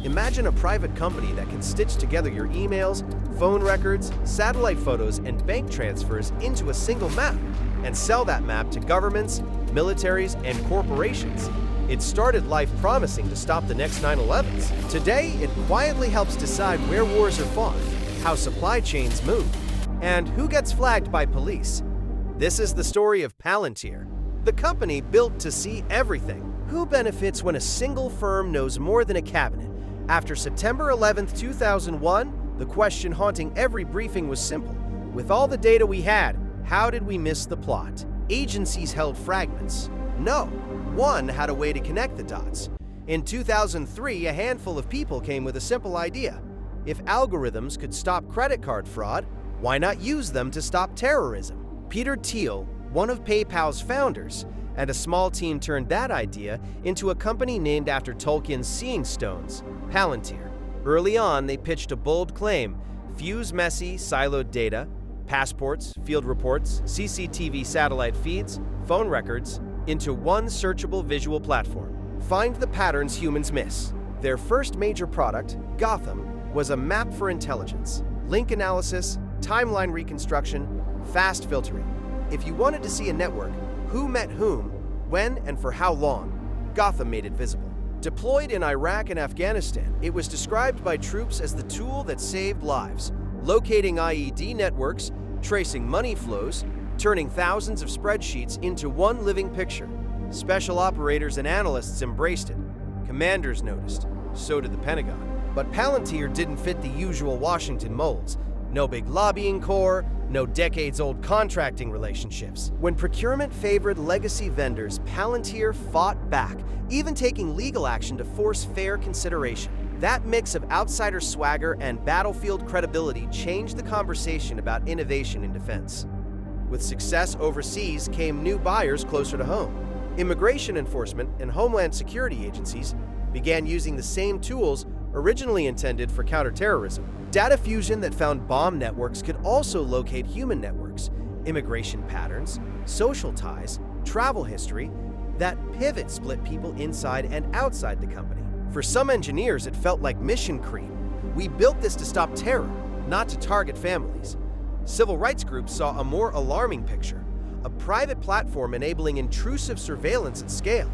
Imagine a private company that can stitch together your emails, phone records, satellite photos, and bank transfers into a single map and sell that map to governments, militaries, and corporations. It started life promising to stop the next 9/11s. Today, it quietly helps decide where wars are fought, how supply chains move, and who gets flagged by police. This is the story of Palantir, the company built to see everything. Who benefits when a single firm knows more than a cabinet? After September 11, 2001, the question haunting every briefing was simple. With all the data we had, how did we miss the plot? Agencies held fragments. No, one had a way to connect the dots. In 2003, a handful of people came with a simple idea. If algorithms could stop credit card fraud, why not use them to stop terrorism? Peter Thiel, one of PayPal's founders, and a small team turned that idea into a company named after Tolkien's Seeing Stones, Palantir. Early on, they pitched a bold claim: fuse messy, siloed data, passports, field reports, CCTV satellite feeds, phone records, into one searchable visual platform. Find the patterns humans miss. Their first major product, Gotham, was a map for intelligence, link analysis, timeline reconstruction, fast filtering. If you wanted to see a network, who met whom, when, and for how long, Gotham made it visible. Deployed in Iraq and Afghanistan, it was described by troops as the tool that saved lives, locating IED networks, tracing money flows, turning thousands of spreadsheets into one living picture. Special operators and analysts embraced it. Commanders noticed. So did the Pentagon. But Palantir didn't fit the usual Washington molds. No big lobbying corps, no decades-old contracting relationships. When procurement favored legacy vendors, Palantir fought back, even taking legal action to force fair consideration. That mix of outsider swagger and battlefield credibility changed the conversation about innovation in defense. With success overseas came new buyers closer to home. Immigration enforcement and homeland security agencies began using the same tools originally intended for counterterrorism. Data fusion that found bomb networks could also locate human networks, immigration patterns, social ties, travel history. That pivot split people inside and outside the company. For some engineers, it felt like mission creep. We built this to stop terror, not to target families. Civil rights groups saw a more alarming picture, a private platform enabling intrusive surveillance at scale.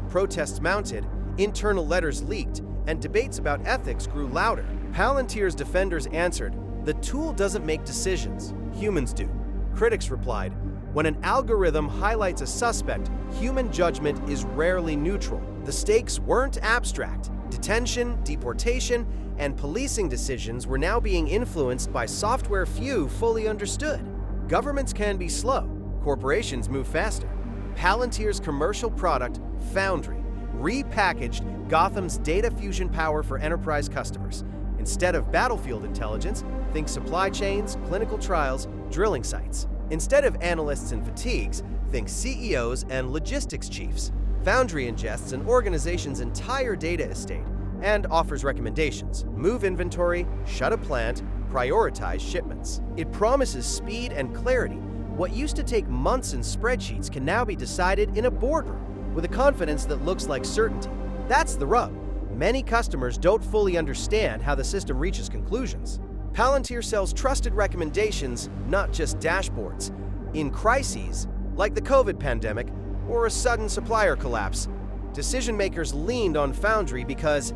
Protests mounted, internal letters leaked, and debates about ethics grew louder. Palantir's defenders answered, "The tool doesn't make decisions, humans do." Critics replied, "When an algorithm highlights a suspect, human judgment is rarely neutral." The stakes weren't abstract. Detention, deportation, and policing decisions were now being influenced by software few fully understood. Governments can be slow, corporations move faster. Palantir's commercial product, Foundry, repackaged Gotham's data fusion power for enterprise customers. Instead of battlefield intelligence, think supply chains, clinical trials, drilling sites. Instead of analysts and fatigues, think CEOs and logistics chiefs. Foundry ingests an organization's entire data estate and offers recommendations: move inventory, shut a plant, prioritize shipments. It promises speed and clarity. What used to take months in spreadsheets can now be decided in a boardroom with a confidence that looks like certainty. That's the rub. Many customers don't fully understand how the system reaches conclusions. Palantir sells trusted recommendations, not just dashboards. In crises, like the COVID pandemic or a sudden supplier collapse, decision makers leaned on Foundry because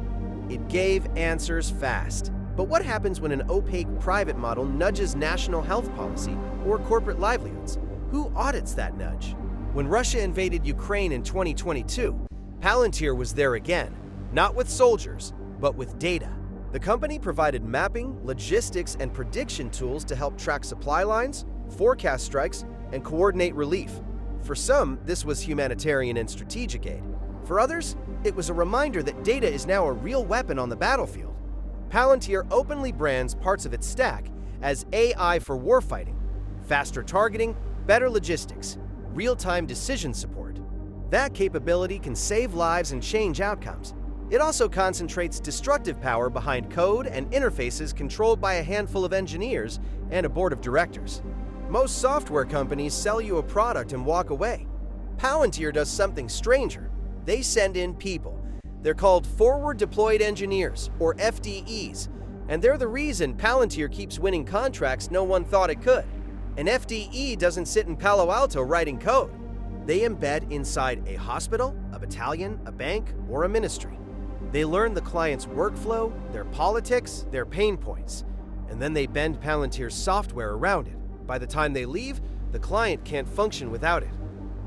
it gave answers fast. But what happens when an opaque private model nudges national health policy or corporate livelihoods? Who audits that nudge? When Russia invaded Ukraine in 2022, Palantir was there again, not with soldiers, but with data. The company provided mapping, logistics, and prediction tools to help track supply lines, forecast strikes, and coordinate relief. For some, this was humanitarian and strategic aid. For others, it was a reminder that data is now a real weapon on the battlefield. Palantir openly brands parts of its stack as AI for warfighting, faster targeting, better logistics, real-time decision support. That capability can save lives and change outcomes. It also concentrates destructive power behind code and interfaces controlled by a handful of engineers and a board of directors. Most software companies sell you a product and walk away. Palantir does something stranger. They send in people, They're called Forward Deployed Engineers, or FDEs, and they're the reason Palantir keeps winning contracts no one thought it could. An FDE doesn't sit in Palo Alto writing code. They embed inside a hospital, a battalion, a bank, or a ministry. They learn the client's workflow, their politics, their pain points, and then they bend Palantir's software around it. By the time they leave, the client can't function without it.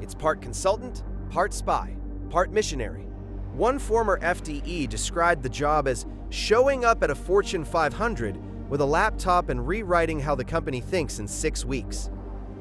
It's part consultant, part spy, part missionary. One former FDE described the job as showing up at a Fortune 500 with a laptop and rewriting how the company thinks in 6 weeks.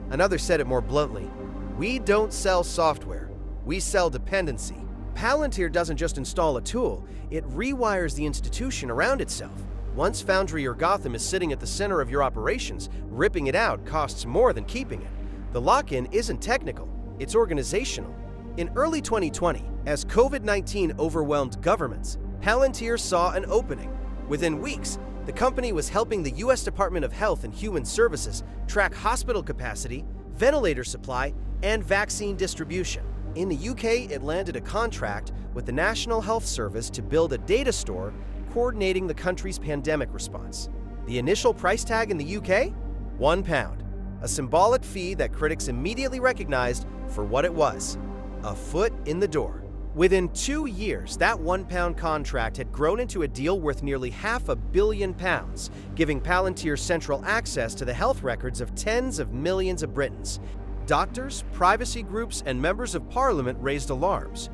Another said it more bluntly, "We don't sell software, we sell dependency." Palantir doesn't just install a tool, it rewires the institution around itself. Once Foundry or Gotham is sitting at the center of your operations, ripping it out costs more than keeping it. The lock-in isn't technical, it's organizational. In early 2020, as COVID-19 overwhelmed governments, Palantir saw an opening. Within weeks, the company was helping the U.S. Department of Health and Human Services track hospital capacity, ventilator supply, and vaccine distribution. In the UK, it landed a contract with the National Health Service to build a data store coordinating the country's pandemic response. The initial price tag in the UK? £1, a symbolic fee that critics immediately recognized for what it was, a foot in the door. Within 2 years, that £1 contract had grown into a deal worth nearly £500 million, giving Palantir central access to the health records of tens of millions of Britons. Doctors, privacy groups, and members of parliament raised alarms.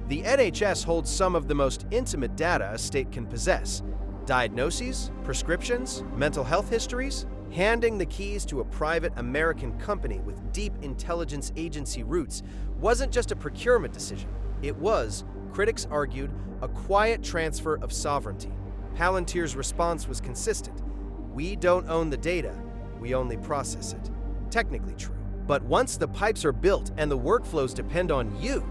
The NHS holds some of the most intimate data a state can possess. Diagnoses, prescriptions, mental health histories. Handing the keys to a private American company with deep intelligence agency roots wasn't just a procurement decision. It was, critics argued, a quiet transfer of sovereignty. Palantir's response was consistent. We don't own the data, we only process it. Technically true. But once the pipes are built and the workflows depend on you,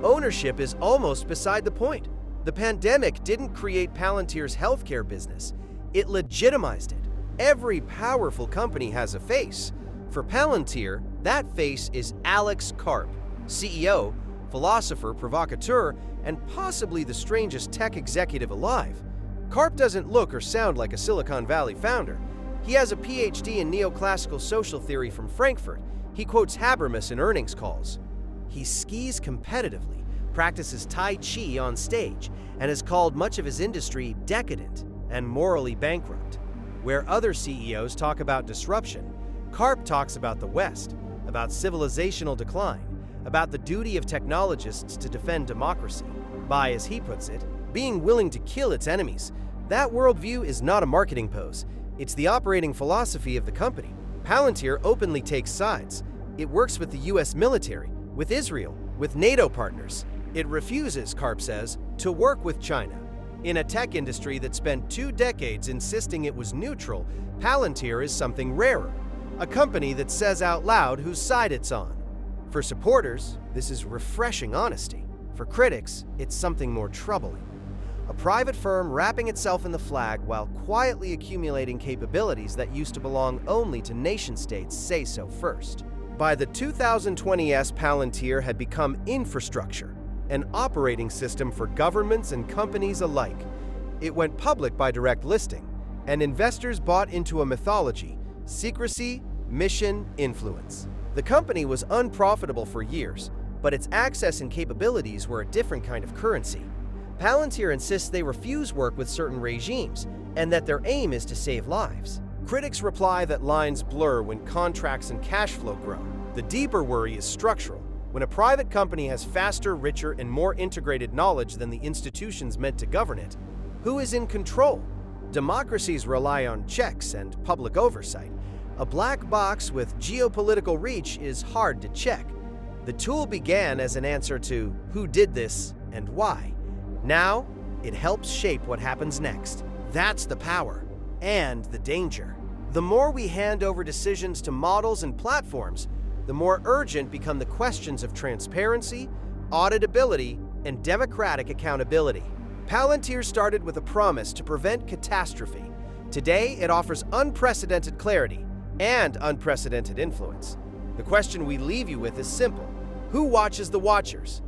ownership is almost beside the point. The pandemic didn't create Palantir's healthcare business, it legitimized it. Every powerful company has a face. For Palantir, that face is Alex Karp, CEO, philosopher, provocateur, and possibly the strangest tech executive alive. Karp doesn't look or sound like a Silicon Valley founder. He has a PhD in neoclassical social theory from Frankfurt. He quotes Habermas in earnings calls. He skis competitively, practices Tai Chi on stage, and has called much of his industry decadent and morally bankrupt. Where other CEOs talk about disruption, Karp talks about the West, about civilizational decline, about the duty of technologists to defend democracy, by, as he puts it, being willing to kill its enemies. That worldview is not a marketing pose. It's the operating philosophy of the company. Palantir openly takes sides. It works with the US military, with Israel, with NATO partners. It refuses, Karp says, to work with China. In a tech industry that spent 2 decades insisting it was neutral, Palantir is something rarer, a company that says out loud whose side it's on. For supporters, this is refreshing honesty. For critics, it's something more troubling. A private firm wrapping itself in the flag while quietly accumulating capabilities that used to belong only to nation-states say so first. By the 2020s, Palantir had become infrastructure, an operating system for governments and companies alike. It went public by direct listing, and investors bought into a mythology: secrecy, mission, influence. The company was unprofitable for years, but its access and capabilities were a different kind of currency. Palantir insists they refuse work with certain regimes, and that their aim is to save lives. Critics reply that lines blur when contracts and cash flow grow. The deeper worry is structural. When a private company has faster, richer, and more integrated knowledge than the institutions meant to govern it, who is in control? Democracies rely on checks and public oversight. A black box with geopolitical reach is hard to check. The tool began as an answer to who did this and why. Now, it helps shape what happens next. That's the power and the danger. The more we hand over decisions to models and platforms, the more urgent become the questions of transparency, auditability, and democratic accountability. Palantir started with a promise to prevent catastrophe. Today, it offers unprecedented clarity and unprecedented influence. The question we leave you with is simple. Who watches the watchers?